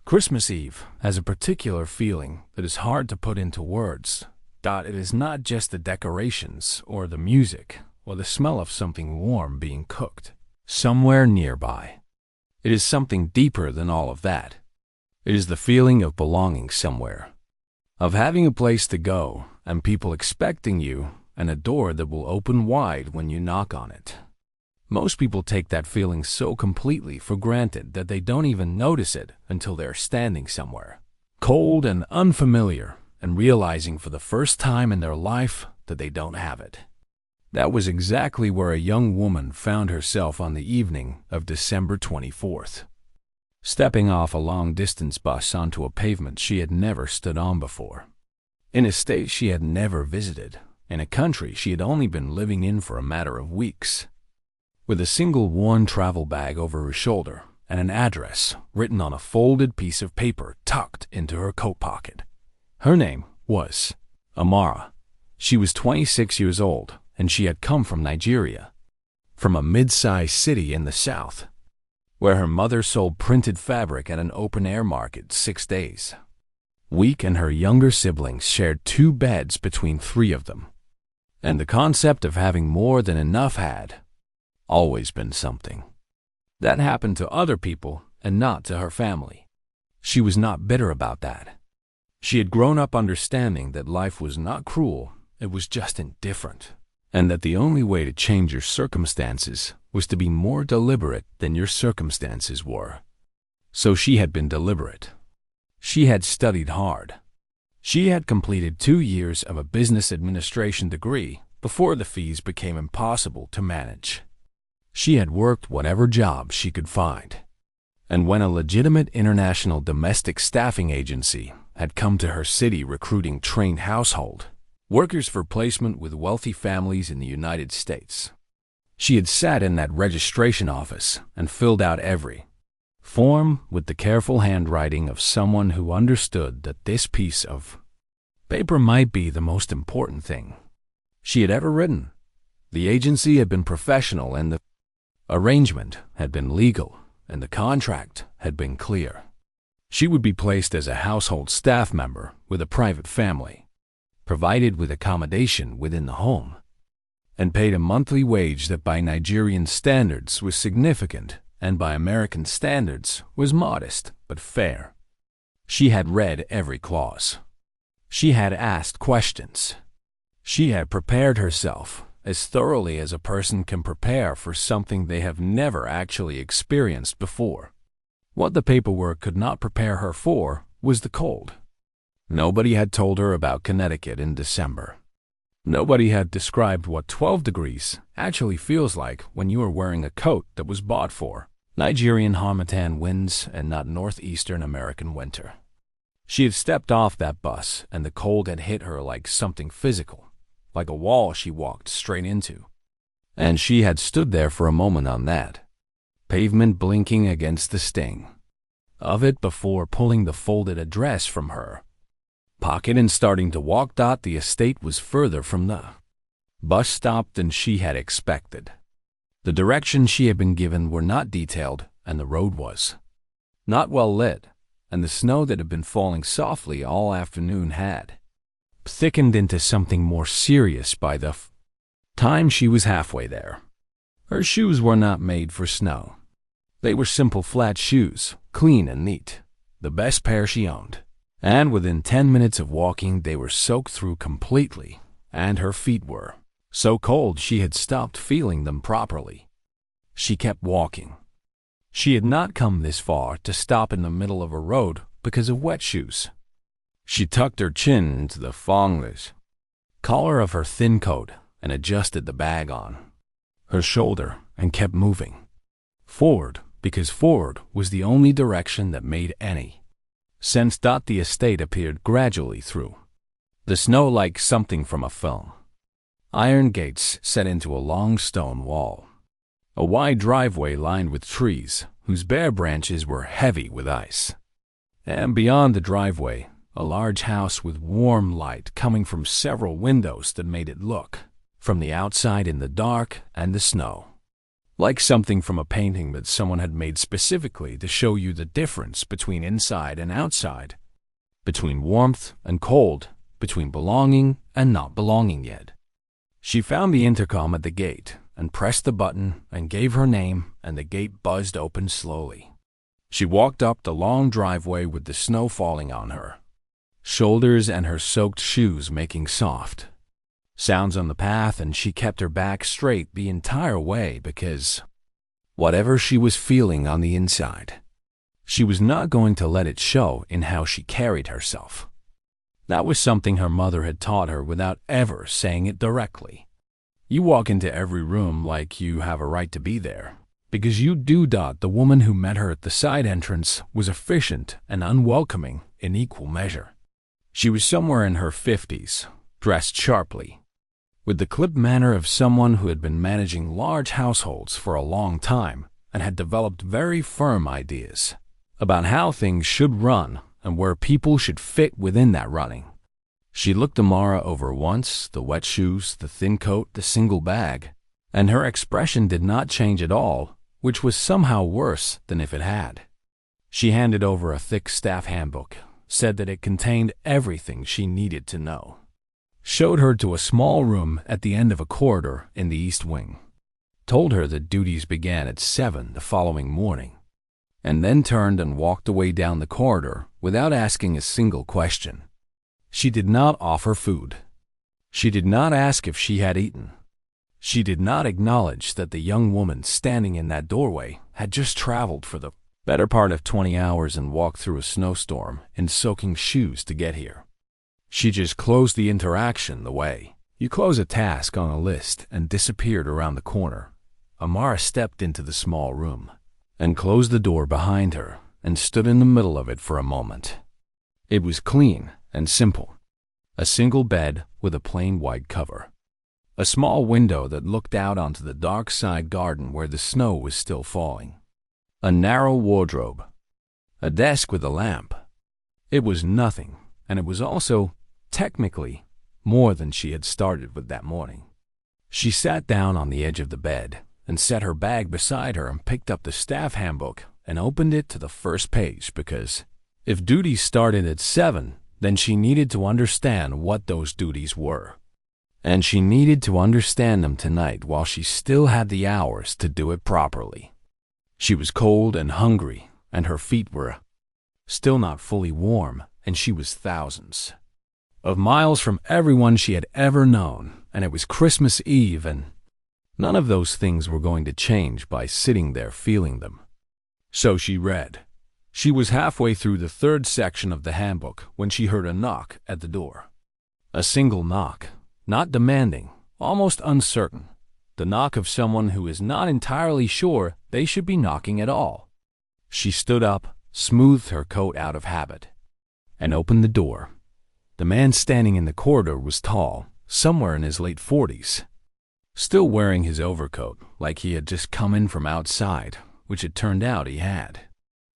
Christmas Eve has a particular feeling that is hard to put into words. It is not just the decorations or the music or the smell of something warm being cooked somewhere nearby. It is something deeper than all of that. It is the feeling of belonging somewhere, of having a place to go and people expecting you and a door that will open wide when you knock on it. Most people take that feeling so completely for granted that they don't even notice it until they're standing somewhere, cold and unfamiliar, and realizing for the first time in their life that they don't have it. That was exactly where a young woman found herself on the evening of December 24th, stepping off a long-distance bus onto a pavement she had never stood on before, in a state she had never visited, in a country she had only been living in for a matter of weeks. With a single worn travel bag over her shoulder and an address written on a folded piece of paper tucked into her coat pocket. Her name was Amara. She was 26 years old, and she had come from Nigeria, from a mid-sized city in the south, where her mother sold printed fabric at an open-air market 6 days a week, and her younger siblings shared 2 beds between 3 of them. And the concept of having more than enough had always been something that happened to other people and not to her family. She was not bitter about that. She had grown up understanding that life was not cruel, it was just indifferent, and that the only way to change your circumstances was to be more deliberate than your circumstances were. So she had been deliberate. She had studied hard. She had completed 2 years of a business administration degree before the fees became impossible to manage. She had worked whatever job she could find. And when a legitimate international domestic staffing agency had come to her city recruiting trained household workers for placement with wealthy families in the United States, she had sat in that registration office and filled out every form with the careful handwriting of someone who understood that this piece of paper might be the most important thing she had ever written. The agency had been professional, and the arrangement had been legal, and the contract had been clear. She would be placed as a household staff member with a private family, provided with accommodation within the home, and paid a monthly wage that by Nigerian standards was significant and by American standards was modest but fair. She had read every clause. She had asked questions. She had prepared herself as thoroughly as a person can prepare for something they have never actually experienced before. What the paperwork could not prepare her for was the cold. Nobody had told her about Connecticut in December. Nobody had described what 12 degrees actually feels like when you are wearing a coat that was bought for Nigerian harmattan winds and not northeastern American winter. She had stepped off that bus, and the cold had hit her like something physical, like a wall she walked straight into. And she had stood there for a moment on that pavement, blinking against the sting of it before pulling the folded address from her pocket and starting to walk. The estate was further from the bus stop than she had expected. The directions she had been given were not detailed, and the road was not well lit, and the snow that had been falling softly all afternoon had thickened into something more serious by the time she was halfway there. Her shoes were not made for snow. They were simple flat shoes, clean and neat, the best pair she owned. And within 10 minutes of walking they were soaked through completely, and her feet were so cold she had stopped feeling them properly. She kept walking. She had not come this far to stop in the middle of a road because of wet shoes. She tucked her chin into the thongless collar of her thin coat and adjusted the bag on her shoulder and kept moving forward, because forward was the only direction that made any sense. The estate appeared gradually through the snow like something from a film. Iron gates set into a long stone wall. A wide driveway lined with trees whose bare branches were heavy with ice. And beyond the driveway, a large house with warm light coming from several windows that made it look, from the outside in the dark and the snow, like something from a painting that someone had made specifically to show you the difference between inside and outside, between warmth and cold, between belonging and not belonging yet. She found the intercom at the gate and pressed the button and gave her name, and the gate buzzed open slowly. She walked up the long driveway with the snow falling on her shoulders and her soaked shoes making soft sounds on the path, and she kept her back straight the entire way because whatever she was feeling on the inside, she was not going to let it show in how she carried herself. That was something her mother had taught her without ever saying it directly. You walk into every room like you have a right to be there, because you do. The woman who met her at the side entrance was efficient and unwelcoming in equal measure. She was somewhere in her 50s, dressed sharply, with the clipped manner of someone who had been managing large households for a long time and had developed very firm ideas about how things should run and where people should fit within that running. She looked Amara over once, the wet shoes, the thin coat, the single bag, and her expression did not change at all, which was somehow worse than if it had. She handed over a thick staff handbook, said that it contained everything she needed to know, showed her to a small room at the end of a corridor in the east wing, told her that duties began at 7 the following morning, and then turned and walked away down the corridor without asking a single question. She did not offer food. She did not ask if she had eaten. She did not acknowledge that the young woman standing in that doorway had just traveled for the better part of 20 hours and walked through a snowstorm in soaking shoes to get here. She just closed the interaction the way you close a task on a list and disappeared around the corner. Amara stepped into the small room and closed the door behind her and stood in the middle of it for a moment. It was clean and simple. A single bed with a plain white cover. A small window that looked out onto the dark side garden where the snow was still falling. A narrow wardrobe. A desk with a lamp. It was nothing, and it was also, technically, more than she had started with that morning. She sat down on the edge of the bed and set her bag beside her and picked up the staff handbook and opened it to the first page because if duties started at 7, then she needed to understand what those duties were. And she needed to understand them tonight while she still had the hours to do it properly. She was cold and hungry, and her feet were still not fully warm, and she was thousands of miles from everyone she had ever known, and it was Christmas Eve, and none of those things were going to change by sitting there feeling them. So she read. She was halfway through the 3rd section of the handbook when she heard a knock at the door. A single knock, not demanding, almost uncertain. The knock of someone who is not entirely sure they should be knocking at all. She stood up, smoothed her coat out of habit, and opened the door. The man standing in the corridor was tall, somewhere in his late 40s, still wearing his overcoat like he had just come in from outside, which it turned out he had.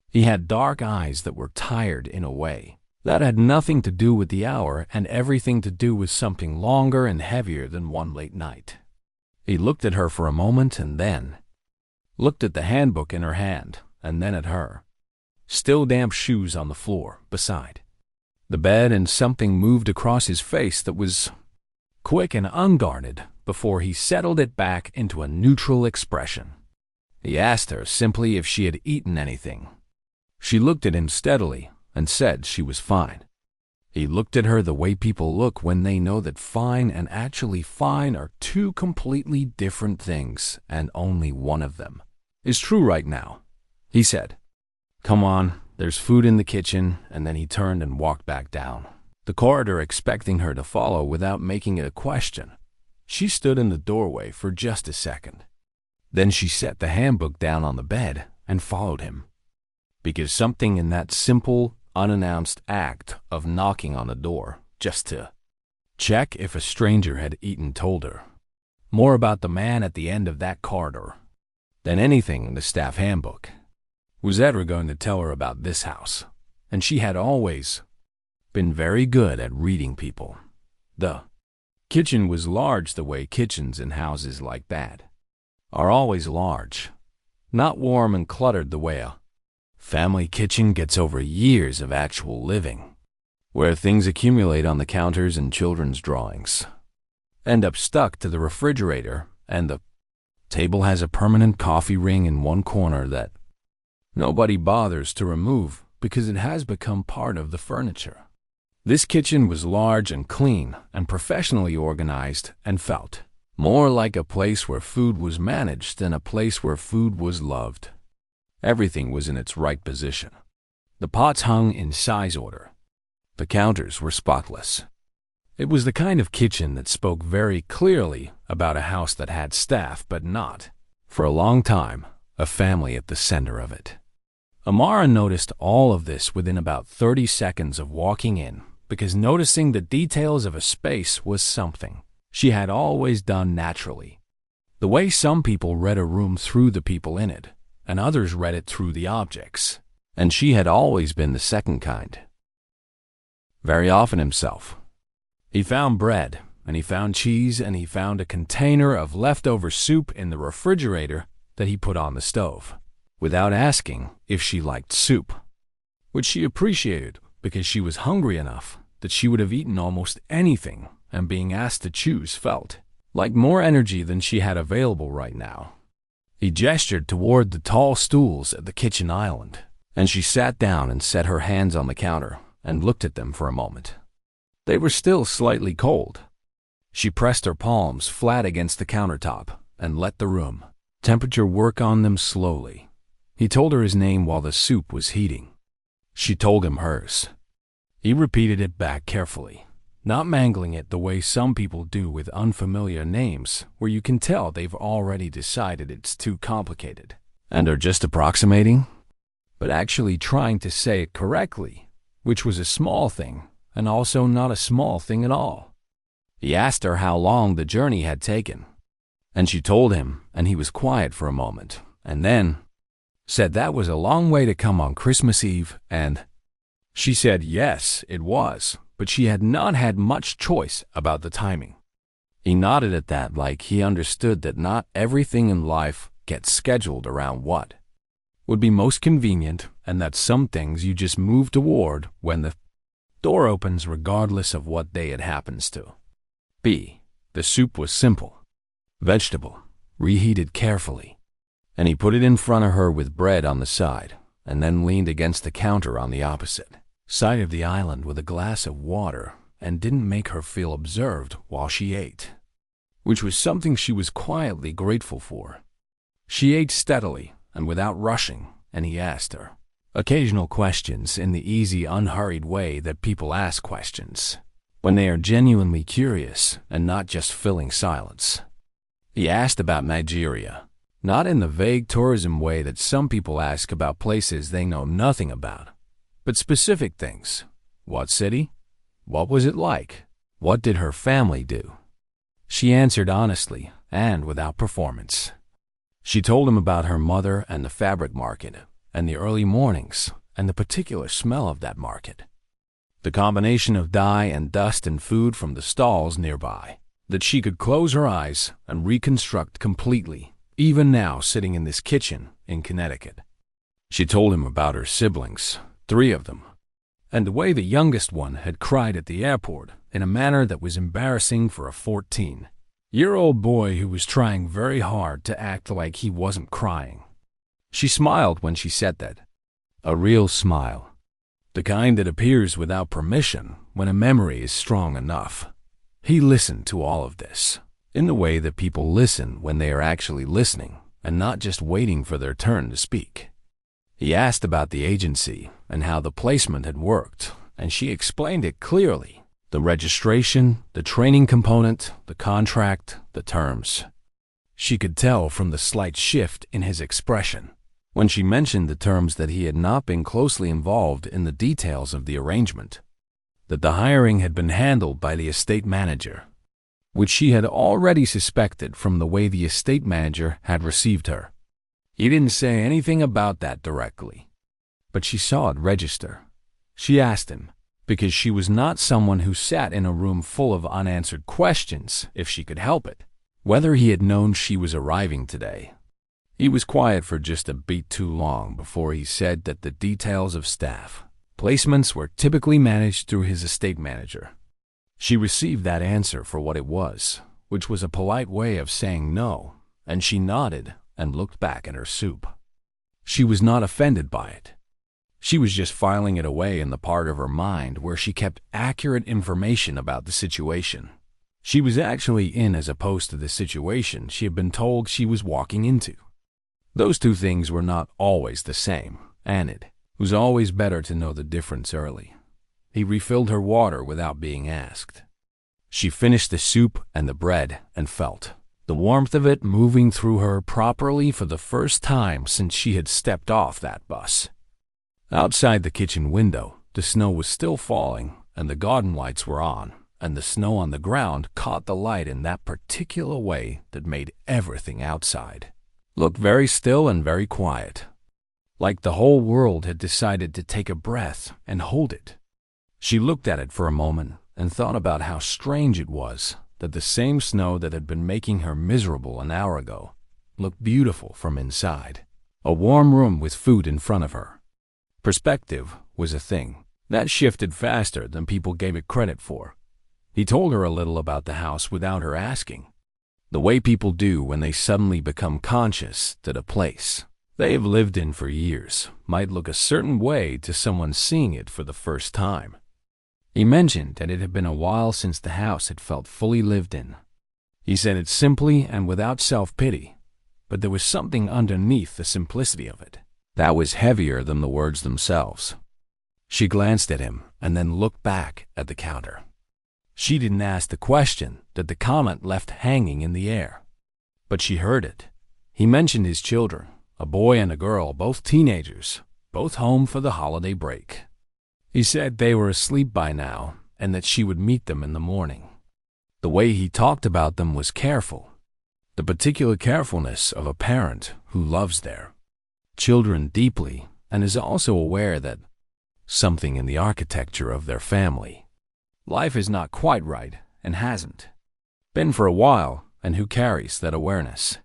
He had dark eyes that were tired in a way that had nothing to do with the hour and everything to do with something longer and heavier than one late night. He looked at her for a moment and then looked at the handbook in her hand and then at her. Still damp shoes on the floor beside the bed, and something moved across his face that was quick and unguarded before he settled it back into a neutral expression. He asked her simply if she had eaten anything. She looked at him steadily and said she was fine. He looked at her the way people look when they know that fine and actually fine are two completely different things, and only one of them is true right now. He said, "Come on, there's food in the kitchen," and then he turned and walked back down the corridor, expecting her to follow without making it a question. She stood in the doorway for just a second. Then she set the handbook down on the bed and followed him, because something in that simple, unannounced act of knocking on the door just to check if a stranger had eaten told her more about the man at the end of that corridor than anything in the staff handbook was ever going to tell her about this house. And she had always been very good at reading people. The kitchen was large the way kitchens in houses like that are always large, not warm and cluttered the way a family kitchen gets over years of actual living, where things accumulate on the counters and children's drawings, end up stuck to the refrigerator, and the table has a permanent coffee ring in one corner that nobody bothers to remove because it has become part of the furniture. This kitchen was large and clean and professionally organized and felt more like a place where food was managed than a place where food was loved. Everything was in its right position. The pots hung in size order. The counters were spotless. It was the kind of kitchen that spoke very clearly about a house that had staff but not, for a long time, a family at the center of it. Amara noticed all of this within about 30 seconds of walking in, because noticing the details of a space was something she had always done naturally. The way some people read a room through the people in it, and others read it through the objects, and she had always been the second kind. Very often himself. He found bread, and he found cheese, and he found a container of leftover soup in the refrigerator that he put on the stove, without asking if she liked soup, which she appreciated because she was hungry enough that she would have eaten almost anything, and being asked to choose felt like more energy than she had available right now. He gestured toward the tall stools at the kitchen island, and she sat down and set her hands on the counter and looked at them for a moment. They were still slightly cold. She pressed her palms flat against the countertop and let the room temperature work on them slowly. He told her his name while the soup was heating. She told him hers. He repeated it back carefully, not mangling it the way some people do with unfamiliar names where you can tell they've already decided it's too complicated and are just approximating, but actually trying to say it correctly, which was a small thing and also not a small thing at all. He asked her how long the journey had taken, and she told him, and he was quiet for a moment, and then said that was a long way to come on Christmas Eve, and she said yes, it was, but she had not had much choice about the timing. He nodded at that like he understood that not everything in life gets scheduled around what would be most convenient, and that some things you just move toward when the door opens regardless of what day it happens to be. The soup was simple, vegetable, reheated carefully, and he put it in front of her with bread on the side, and then leaned against the counter on the opposite side of the island with a glass of water and didn't make her feel observed while she ate, which was something she was quietly grateful for. She ate steadily and without rushing, and he asked her occasional questions in the easy, unhurried way that people ask questions when they are genuinely curious and not just filling silence. He asked about Nigeria, not in the vague tourism way that some people ask about places they know nothing about, but specific things. What city? What was it like? What did her family do? She answered honestly and without performance. She told him about her mother and the fabric market, and the early mornings, and the particular smell of that market. The combination of dye and dust and food from the stalls nearby, that she could close her eyes and reconstruct completely, even now sitting in this kitchen in Connecticut. She told him about her siblings, 3 of them, and the way the youngest one had cried at the airport in a manner that was embarrassing for a 14-year-old boy who was trying very hard to act like he wasn't crying. She smiled when she said that. A real smile. The kind that appears without permission when a memory is strong enough. He listened to all of this, in the way that people listen when they are actually listening and not just waiting for their turn to speak. He asked about the agency and how the placement had worked, and she explained it clearly. The registration, the training component, the contract, the terms. She could tell from the slight shift in his expression when she mentioned the terms that he had not been closely involved in the details of the arrangement, that the hiring had been handled by the estate manager, which she had already suspected from the way the estate manager had received her. He didn't say anything about that directly, but she saw it register. She asked him, because she was not someone who sat in a room full of unanswered questions if she could help it, whether he had known she was arriving today. He was quiet for just a bit too long before he said that the details of staff placements were typically managed through his estate manager. She received that answer for what it was, which was a polite way of saying no, and she nodded and looked back at her soup. She was not offended by it. She was just filing it away in the part of her mind where she kept accurate information about the situation she was actually in as opposed to the situation she had been told she was walking into. Those two things were not always the same, and it was always better to know the difference early. He refilled her water without being asked. She finished the soup and the bread and felt the warmth of it moving through her properly for the first time since she had stepped off that bus. Outside the kitchen window, the snow was still falling and the garden lights were on, and the snow on the ground caught the light in that particular way that made everything outside look very still and very quiet, like the whole world had decided to take a breath and hold it. She looked at it for a moment and thought about how strange it was that the same snow that had been making her miserable an hour ago looked beautiful from inside. A warm room with food in front of her. Perspective was a thing that shifted faster than people gave it credit for. He told her a little about the house without her asking, the way people do when they suddenly become conscious that a place they have lived in for years might look a certain way to someone seeing it for the first time. He mentioned that it had been a while since the house had felt fully lived in. He said it simply and without self-pity, but there was something underneath the simplicity of it that was heavier than the words themselves. She glanced at him and then looked back at the counter. She didn't ask the question that the comment left hanging in the air, but she heard it. He mentioned his children, a boy and a girl, both teenagers, both home for the holiday break. He said they were asleep by now and that she would meet them in the morning. The way he talked about them was careful, the particular carefulness of a parent who loves their children deeply and is also aware that something in the architecture of their family life is not quite right and hasn't been for a while, and who carries that awareness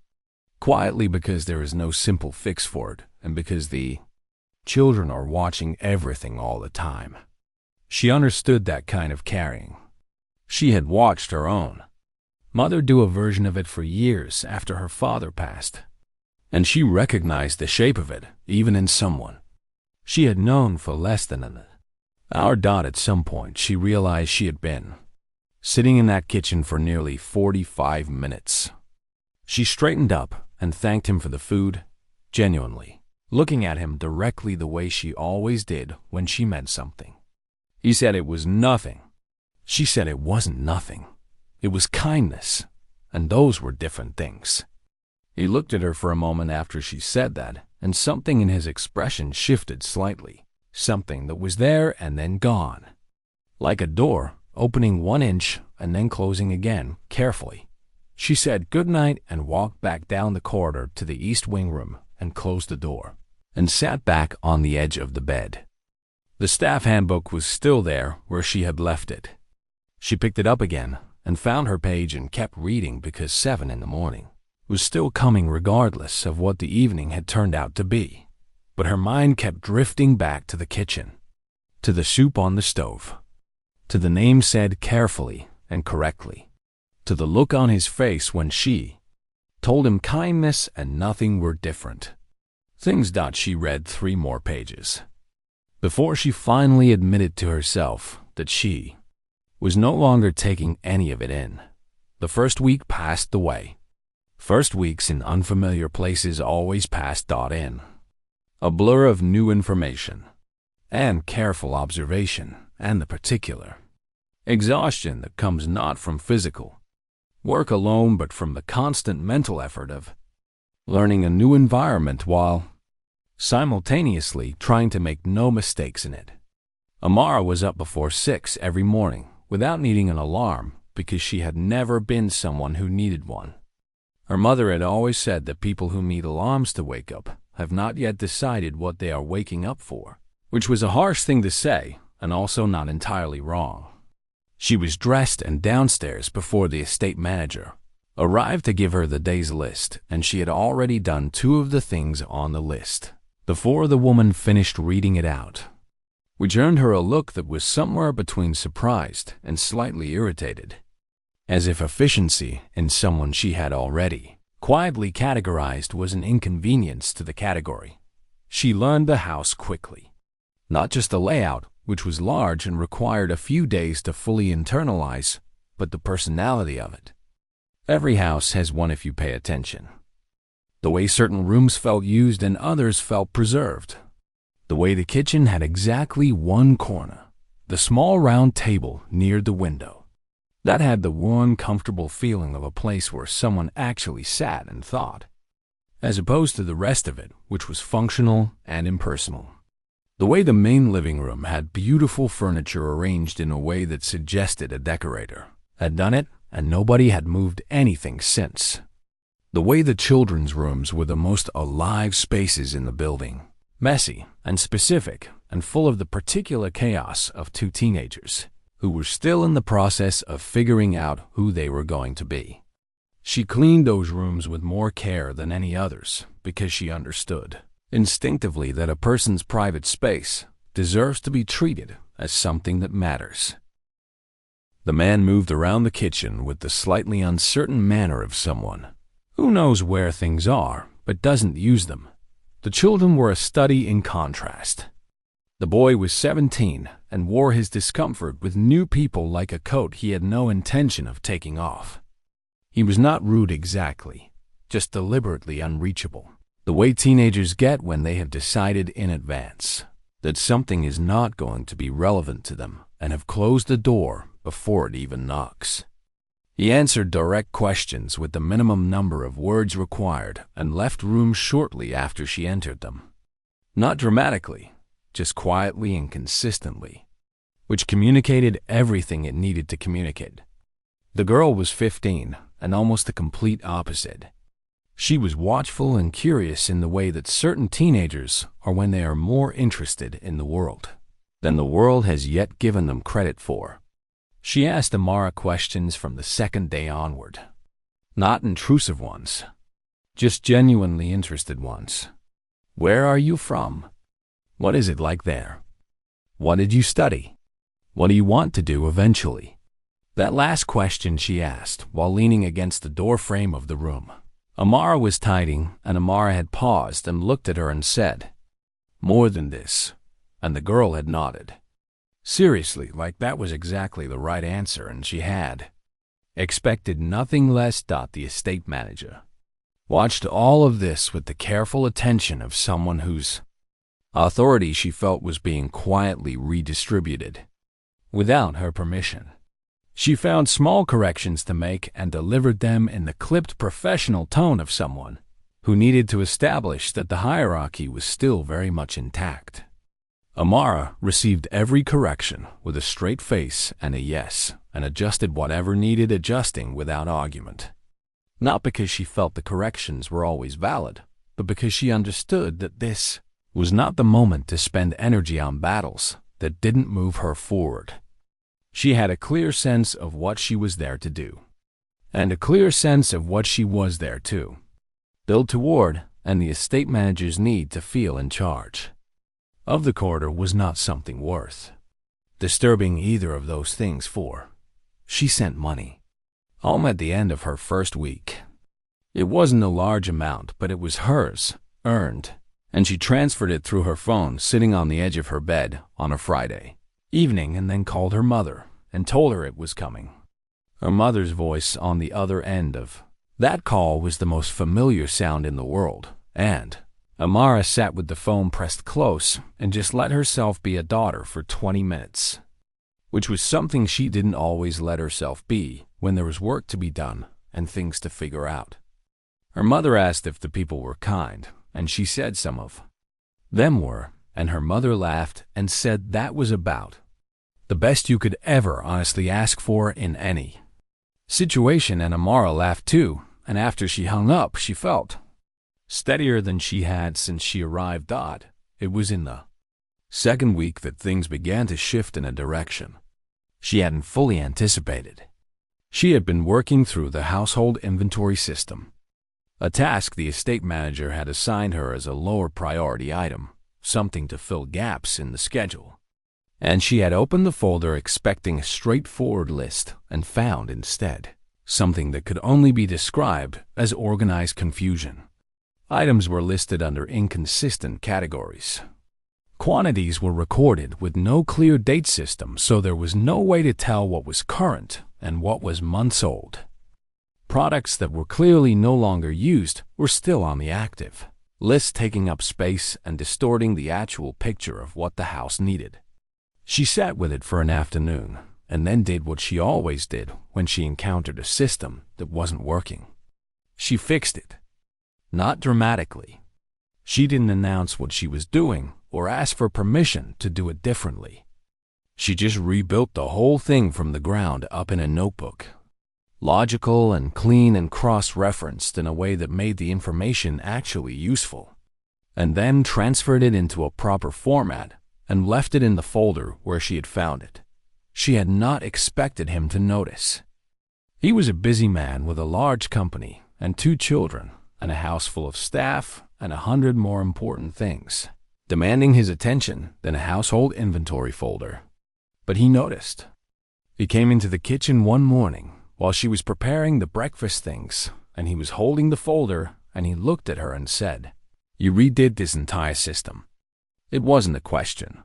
quietly because there is no simple fix for it and because the children are watching everything all the time. She understood that kind of carrying. She had watched her own mother do a version of it for years after her father passed, and she recognized the shape of it even in someone she had known for less than an hour. At some point she realized she had been sitting in that kitchen for nearly 45 minutes. She straightened up and thanked him for the food, genuinely, looking at him directly the way she always did when she meant something. He said it was nothing. She said it wasn't nothing. It was kindness, and those were different things. He looked at her for a moment after she said that, and something in his expression shifted slightly. Something that was there and then gone. Like a door, opening 1 inch and then closing again, carefully. She said good night and walked back down the corridor to the east wing room and closed the door, and sat back on the edge of the bed. The staff handbook was still there where she had left it. She picked it up again and found her page and kept reading because 7 in the morning was still coming regardless of what the evening had turned out to be. But her mind kept drifting back to the kitchen, to the soup on the stove, to the name said carefully and correctly, to the look on his face when she told him kindness and nothing were different. Things. She read 3 more pages before she finally admitted to herself that she was no longer taking any of it in. The first week passed the way. First weeks in unfamiliar places always passed. In a blur of new information and careful observation and the particular exhaustion that comes not from physical work alone but from the constant mental effort of learning a new environment while simultaneously trying to make no mistakes in it. Amara was up before 6 every morning without needing an alarm because she had never been someone who needed one. Her mother had always said that people who need alarms to wake up have not yet decided what they are waking up for, which was a harsh thing to say and also not entirely wrong. She was dressed and downstairs before the estate manager, arrived to give her the day's list, and she had already done 2 of the things on the list before the woman finished reading it out, which earned her a look that was somewhere between surprised and slightly irritated, as if efficiency in someone she had already quietly categorized was an inconvenience to the category. She learned the house quickly, not just the layout, which was large and required a few days to fully internalize, but the personality of it. Every house has one if you pay attention. The way certain rooms felt used and others felt preserved. The way the kitchen had exactly one corner, the small round table near the window. That had the one comfortable feeling of a place where someone actually sat and thought, as opposed to the rest of it, which was functional and impersonal. The way the main living room had beautiful furniture arranged in a way that suggested a decorator had done it and nobody had moved anything since. The way the children's rooms were the most alive spaces in the building, messy and specific and full of the particular chaos of 2 teenagers who were still in the process of figuring out who they were going to be. She cleaned those rooms with more care than any others because she understood instinctively that a person's private space deserves to be treated as something that matters. The man moved around the kitchen with the slightly uncertain manner of someone who knows where things are but doesn't use them. The children were a study in contrast. The boy was 17 and wore his discomfort with new people like a coat he had no intention of taking off. He was not rude exactly, just deliberately unreachable, the way teenagers get when they have decided in advance that something is not going to be relevant to them and have closed the door before it even knocks. He answered direct questions with the minimum number of words required and left room shortly after she entered them. Not dramatically, just quietly and consistently, which communicated everything it needed to communicate. The girl was 15 and almost the complete opposite. She was watchful and curious in the way that certain teenagers are when they are more interested in the world than the world has yet given them credit for. She asked Amara questions from the second day onward. Not intrusive ones, just genuinely interested ones. Where are you from? What is it like there? What did you study? What do you want to do eventually? That last question she asked while leaning against the door frame of the room. Amara was tidying, and Amara had paused and looked at her and said, "More than this," and the girl had nodded. Seriously, like that was exactly the right answer, and she had expected nothing less. The estate manager watched all of this with the careful attention of someone whose authority she felt was being quietly redistributed without her permission. She found small corrections to make and delivered them in the clipped professional tone of someone who needed to establish that the hierarchy was still very much intact. Amara received every correction with a straight face and a yes, and adjusted whatever needed adjusting without argument. Not because she felt the corrections were always valid, but because she understood that this was not the moment to spend energy on battles that didn't move her forward. She had a clear sense of what she was there to do, and a clear sense of what she was there to build toward, and the estate manager's need to feel in charge of the corridor was not something worth disturbing either of those things for. She sent money home at the end of her first week. It wasn't a large amount, but it was hers, earned, and she transferred it through her phone sitting on the edge of her bed on a Friday evening, and then called her mother and told her it was coming. Her mother's voice on the other end of that call was the most familiar sound in the world, and Amara sat with the phone pressed close and just let herself be a daughter for 20 minutes, which was something she didn't always let herself be when there was work to be done and things to figure out. Her mother asked if the people were kind, and she said some of them were, and her mother laughed and said that was about the best you could ever honestly ask for in any situation, and Amara laughed too, and after she hung up, she felt steadier than she had since she arrived. It was in the second week that things began to shift in a direction she hadn't fully anticipated. She had been working through the household inventory system, a task the estate manager had assigned her as a lower priority item, something to fill gaps in the schedule. And she had opened the folder expecting a straightforward list and found instead something that could only be described as organized confusion. Items were listed under inconsistent categories. Quantities were recorded with no clear date system, so there was no way to tell what was current and what was months old. Products that were clearly no longer used were still on the active list, taking up space and distorting the actual picture of what the house needed. She sat with it for an afternoon and then did what she always did when she encountered a system that wasn't working. She fixed it. Not dramatically. She didn't announce what she was doing or ask for permission to do it differently. She just rebuilt the whole thing from the ground up in a notebook. Logical and clean and cross-referenced in a way that made the information actually useful. And then transferred it into a proper format and left it in the folder where she had found it. She had not expected him to notice. He was a busy man with a large company and 2 children and a house full of staff and 100 more important things, demanding his attention than a household inventory folder. But he noticed. He came into the kitchen one morning while she was preparing the breakfast things, and he was holding the folder, and he looked at her and said, "You redid this entire system." It wasn't a question.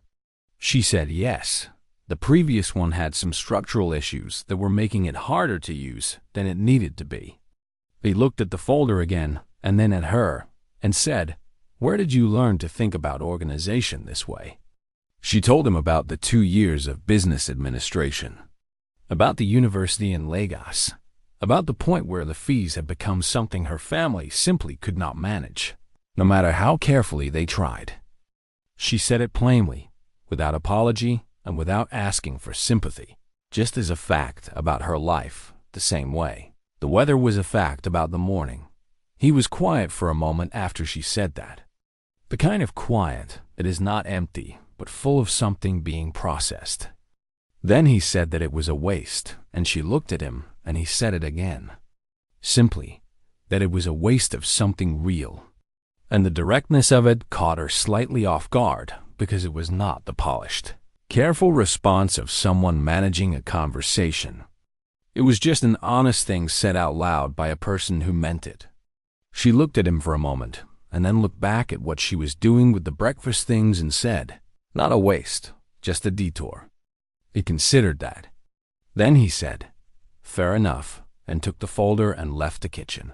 She said yes. The previous one had some structural issues that were making it harder to use than it needed to be. He looked at the folder again, and then at her, and said, "Where did you learn to think about organization this way?" She told him about the 2 years of business administration, about the university in Lagos, about the point where the fees had become something her family simply could not manage, no matter how carefully they tried. She said it plainly, without apology and without asking for sympathy, just as a fact about her life, the same way. The weather was a fact about the morning. He was quiet for a moment after she said that. The kind of quiet that is not empty, but full of something being processed. Then he said that it was a waste, and she looked at him, and he said it again. Simply, that it was a waste of something real. And the directness of it caught her slightly off guard, because it was not the polished, careful response of someone managing a conversation. It was just an honest thing said out loud by a person who meant it. She looked at him for a moment, and then looked back at what she was doing with the breakfast things and said, "Not a waste, just a detour." He considered that. Then he said, "Fair enough," and took the folder and left the kitchen.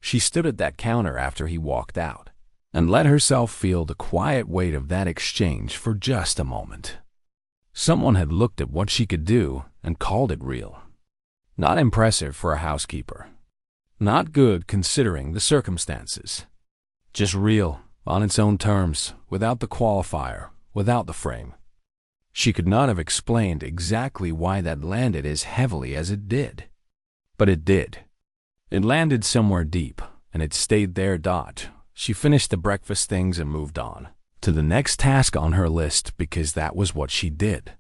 She stood at that counter after he walked out, and let herself feel the quiet weight of that exchange for just a moment. Someone had looked at what she could do and called it real. Not impressive for a housekeeper. Not good considering the circumstances. Just real, on its own terms, without the qualifier, without the frame. She could not have explained exactly why that landed as heavily as it did. But it did. It landed somewhere deep, and it stayed there. She finished the breakfast things and moved on to the next task on her list because that was what she did.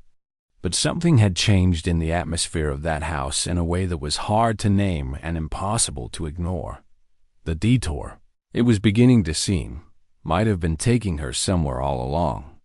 But something had changed in the atmosphere of that house in a way that was hard to name and impossible to ignore. The detour, it was beginning to seem, might have been taking her somewhere all along.